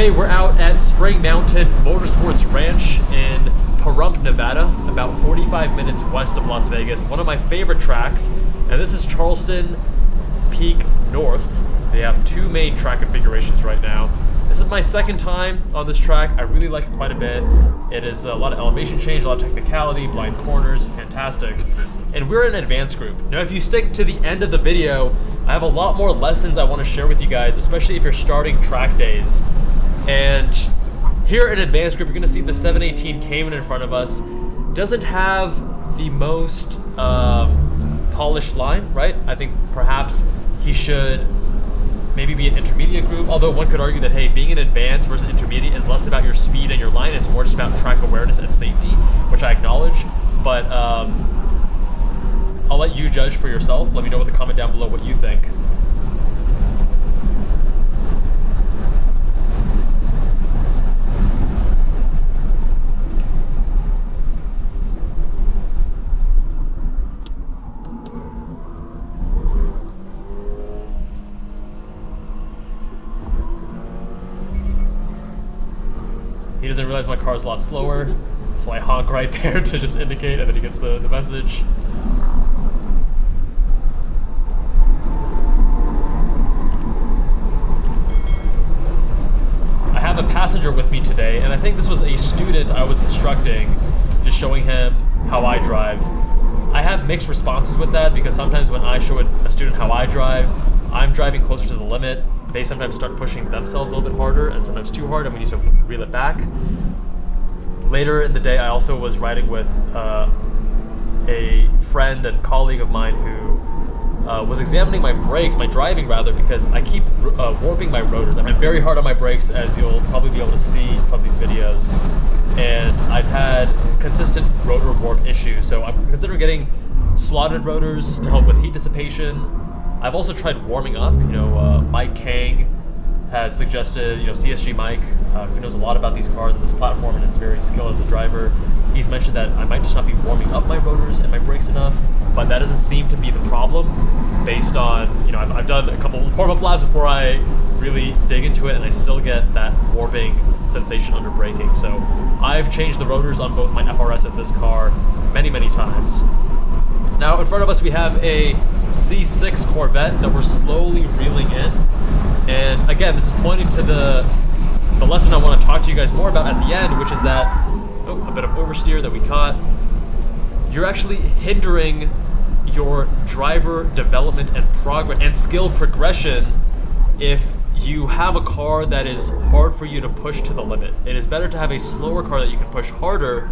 Today we're out at Spring Mountain Motorsports Ranch in Pahrump, Nevada, about 45 minutes west of Las Vegas. One of my favorite tracks, and this is Charleston Peak North. They have two main track configurations right now. This is my second time on this track. I really like it quite a bit. It is a lot of elevation change, a lot of technicality, blind corners, fantastic. And we're an advanced group. Now if you stick to the end of the video, I have a lot more lessons I want to share with you guys, especially if you're starting track days. And here in advanced group, you're going to see the 718 Cayman in front of us. Doesn't have the most polished line, right? I think perhaps he should maybe be an intermediate group, although one could argue that, hey, being an advanced versus intermediate is less about your speed and your line, it's more just about track awareness and safety, which I acknowledge, but I'll let you judge for yourself. Let me know with a comment down below what you think. He doesn't realize my car's a lot slower, so I honk right there to just indicate, and then he gets the message. I have a passenger with me today, and I think this was a student I was instructing, just showing him how I drive. I have mixed responses with that, because sometimes when I show a student how I drive, I'm driving closer to the limit. They sometimes start pushing themselves a little bit harder, and sometimes too hard, and we need to reel it back. Later in the day, I also was riding with a friend and colleague of mine who was examining my brakes, my driving rather, because I keep warping my rotors. I'm very hard on my brakes, as you'll probably be able to see from these videos, and I've had consistent rotor warp issues, so I'm considering getting slotted rotors to help with heat dissipation. I've also tried warming up. Mike Kang has suggested, CSG Mike, who knows a lot about these cars and this platform and is very skilled as a driver. He's mentioned that I might just not be warming up my rotors and my brakes enough, but that doesn't seem to be the problem based on, I've done a couple warm-up laps before I really dig into it, and I still get that warping sensation under braking. So I've changed the rotors on both my FRS and this car many, many times. Now in front of us we have a C6 Corvette that we're slowly reeling in. And again, this is pointing to the lesson I want to talk to you guys more about at the end, which is that, a bit of oversteer that we caught. You're actually hindering your driver development and progress and skill progression if you have a car that is hard for you to push to the limit. It is better to have a slower car that you can push harder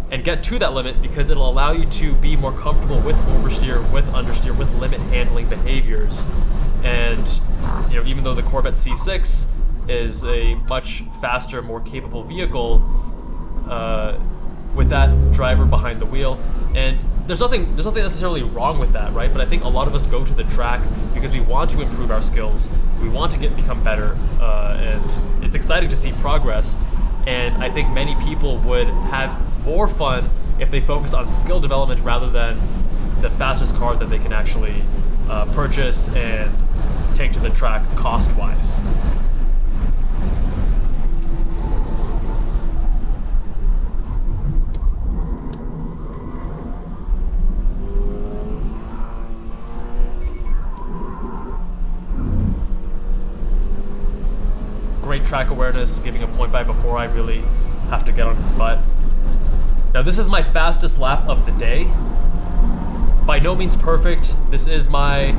and get to that limit, because it'll allow you to be more comfortable with oversteer, with understeer, with limit handling behaviors. And even though the Corvette C6 is a much faster, more capable vehicle, with that driver behind the wheel, and there's nothing necessarily wrong with that, right? But I think a lot of us go to the track because we want to improve our skills, we want to become better, and it's exciting to see progress. And I think many people would have more fun if they focus on skill development rather than the fastest car that they can actually purchase and take to the track cost-wise. Great track awareness, giving a point by before I really have to get on his butt. Now this is my fastest lap of the day. By no means perfect. This is my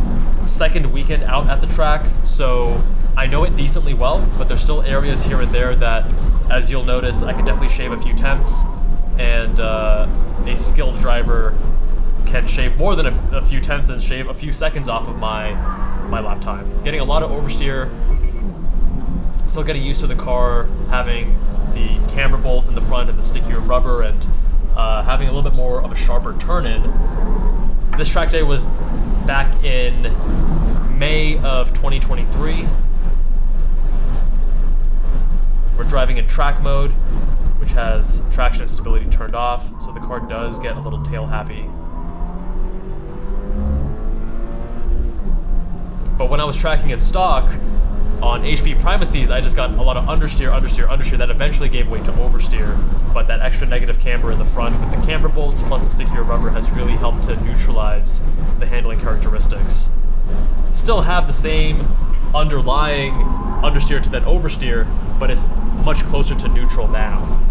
second weekend out at the track, so I know it decently well, but there's still areas here and there that, as you'll notice, I can definitely shave a few tenths, and a skilled driver can shave more than a few tenths and shave a few seconds off of my lap time. Getting a lot of oversteer, still getting used to the car, having the camber bolts in the front and the stickier rubber, and having a little bit more of a sharper turn-in. This track day was back in May of 2023. We're driving in track mode, which has traction and stability turned off, so the car does get a little tail happy. But when I was tracking it stock, On HP Primacies, I just got a lot of understeer, understeer, understeer that eventually gave way to oversteer, but that extra negative camber in the front with the camber bolts plus the stickier rubber has really helped to neutralize the handling characteristics. Still have the same underlying understeer to that oversteer, but it's much closer to neutral now.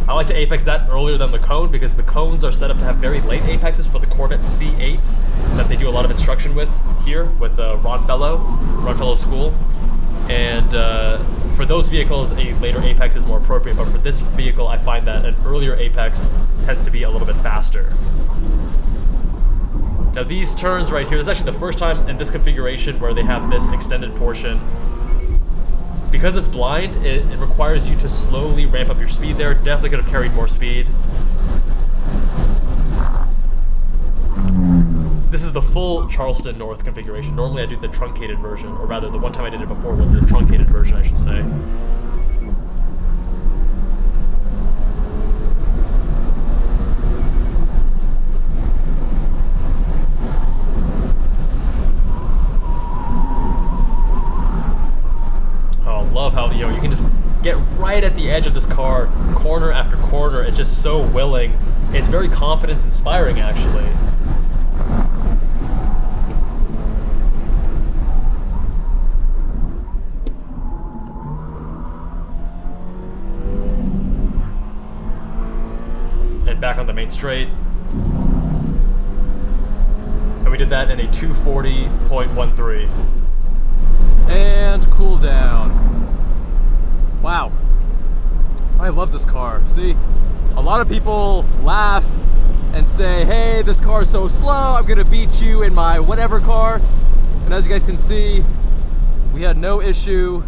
I like to apex that earlier than the cone because the cones are set up to have very late apexes for the Corvette C8s that they do a lot of instruction with here with Ron Fellow School. And for those vehicles, a later apex is more appropriate, but for this vehicle, I find that an earlier apex tends to be a little bit faster. Now these turns right here, this is actually the first time in this configuration where they have this extended portion. Because it's blind, it requires you to slowly ramp up your speed there. Definitely could have carried more speed. This is the full Charleston North configuration. Normally I do the truncated version, or rather the one time I did it before was the truncated version, I should say. Love how, you know, you can just get right at the edge of this car, corner after corner. It's just so willing. It's very confidence inspiring, actually. And back on the main straight. And we did that in a 240.13. And cool down. Wow, I love this car. See, a lot of people laugh and say, hey, this car is so slow, I'm gonna beat you in my whatever car. And as you guys can see, we had no issue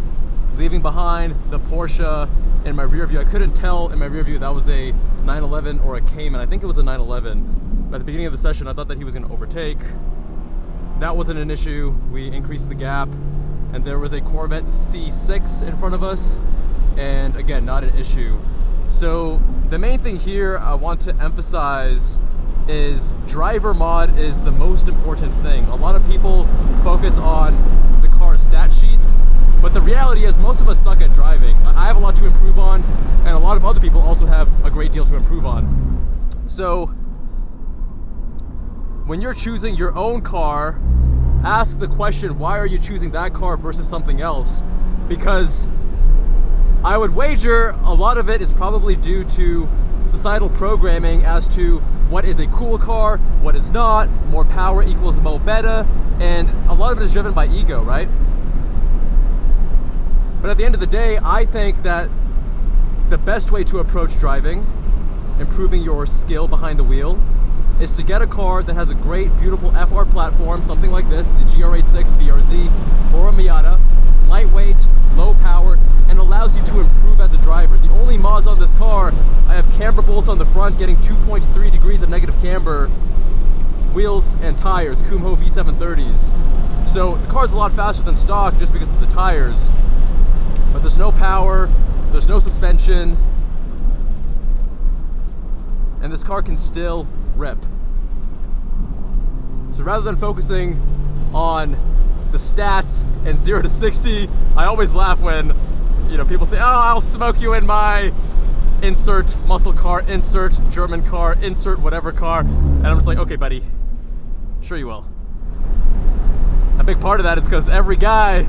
leaving behind the Porsche in my rear view. I couldn't tell in my rear view that was a 911 or a Cayman. I think it was a 911. At the beginning of the session, I thought that he was gonna overtake. That wasn't an issue. We increased the gap, and there was a Corvette C6 in front of us, and again, not an issue. So the main thing here I want to emphasize is driver mod is the most important thing. A lot of people focus on the car's stat sheets, but the reality is most of us suck at driving. I have a lot to improve on, and a lot of other people also have a great deal to improve on. So when you're choosing your own car, ask the question, why are you choosing that car versus something else? Because I would wager a lot of it is probably due to societal programming as to what is a cool car, what is not, more power equals mo better, and a lot of it is driven by ego, right? But at the end of the day, I think that the best way to approach driving, improving your skill behind the wheel, is to get a car that has a great, beautiful FR platform, something like this, the GR86, BRZ, or a Miata, lightweight, low power, and allows you to improve as a driver. The only mods on this car, I have camber bolts on the front, getting 2.3 degrees of negative camber, wheels and tires, Kumho V730s. So the car's a lot faster than stock just because of the tires, but there's no power, there's no suspension, and this car can still rip. So rather than focusing on the stats and 0 to 60, I always laugh when, you know, people say, oh, I'll smoke you in my insert muscle car, insert German car, insert whatever car, and I'm just like, okay, buddy, sure you will. A big part of that is because every guy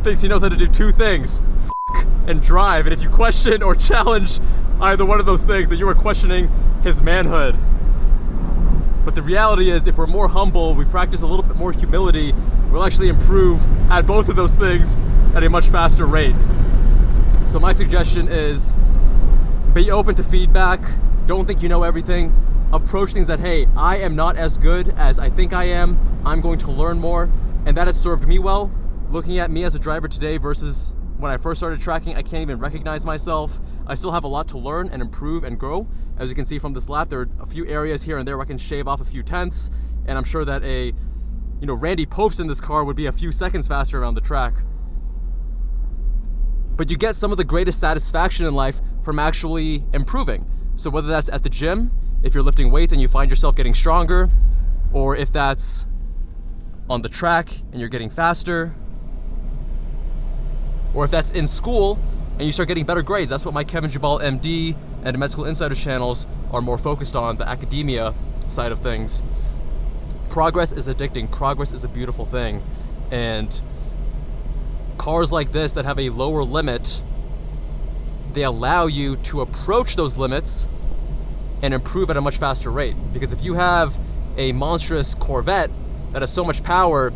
thinks he knows how to do two things, f*** and drive, and if you question or challenge either one of those things, then you are questioning his manhood. But the reality is, if we're more humble, we practice a little bit more humility, we'll actually improve at both of those things at a much faster rate. So my suggestion is, be open to feedback, don't think you know everything, approach things that, hey, I am not as good as I think I am, I'm going to learn more, and that has served me well. Looking at me as a driver today versus when I first started tracking, I can't even recognize myself. I still have a lot to learn and improve and grow. As you can see from this lap, there are a few areas here and there where I can shave off a few tenths, and I'm sure that a, you know, Randy Popes in this car would be a few seconds faster around the track. But you get some of the greatest satisfaction in life from actually improving. So whether that's at the gym, if you're lifting weights and you find yourself getting stronger, or if that's on the track and you're getting faster, or if that's in school and you start getting better grades. That's what my Kevin Jubbal MD and Med School Insiders channels are more focused on, the academia side of things. Progress is addicting. Progress is a beautiful thing. And cars like this that have a lower limit, they allow you to approach those limits and improve at a much faster rate. Because if you have a monstrous Corvette that has so much power,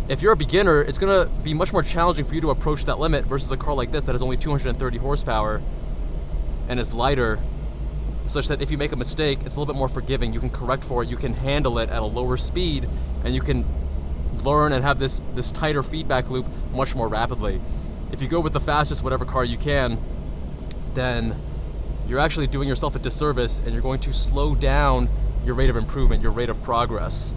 if you're a beginner, it's gonna be much more challenging for you to approach that limit versus a car like this that has only 230 horsepower and is lighter, such that if you make a mistake, it's a little bit more forgiving. You can correct for it, you can handle it at a lower speed, and you can learn and have this tighter feedback loop much more rapidly. If you go with the fastest whatever car you can, then you're actually doing yourself a disservice, and you're going to slow down your rate of improvement, your rate of progress.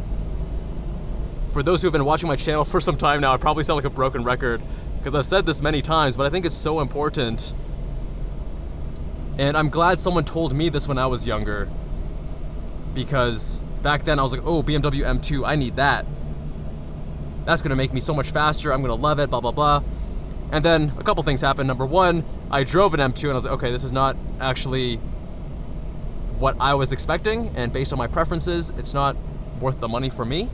For those who have been watching my channel for some time now, I probably sound like a broken record because I've said this many times, but I think it's so important. And I'm glad someone told me this when I was younger, because back then I was like, oh, BMW M2, I need that. That's gonna make me so much faster, I'm gonna love it, blah, blah, blah. And then a couple things happened. Number one, I drove an M2 and I was like, okay, this is not actually what I was expecting, and based on my preferences, it's not worth the money for me.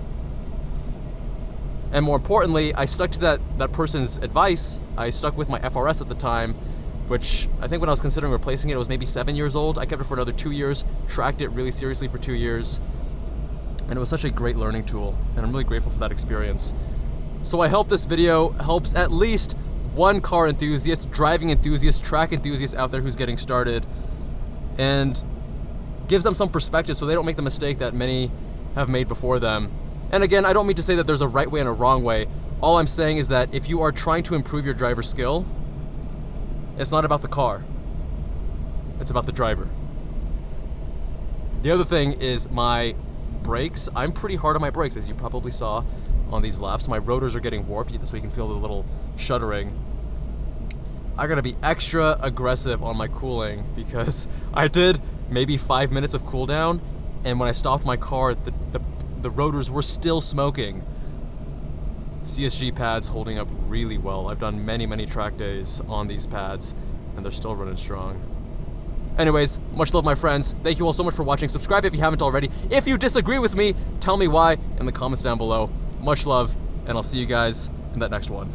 And more importantly, I stuck to that person's advice. I stuck with my FRS at the time, which I think when I was considering replacing it, it was maybe 7 years old. I kept it for another 2 years, tracked it really seriously for 2 years, and it was such a great learning tool, and I'm really grateful for that experience. So I hope this video helps at least one car enthusiast, driving enthusiast, track enthusiast out there who's getting started, and gives them some perspective so they don't make the mistake that many have made before them. And again, I don't mean to say that there's a right way and a wrong way. All I'm saying is that if you are trying to improve your driver skill, it's not about the car. It's about the driver. The other thing is my brakes. I'm pretty hard on my brakes, as you probably saw on these laps. My rotors are getting warped, so you can feel the little shuddering. I gotta be extra aggressive on my cooling because I did maybe 5 minutes of cool down, and when I stopped my car, the rotors were still smoking. CSG pads holding up really well. I've done many track days on these pads, and they're still running strong. Anyways, much love, my friends. Thank you all so much for watching. Subscribe if you haven't already. If you disagree with me, tell me why in the comments down below. Much love, and I'll see you guys in that next one.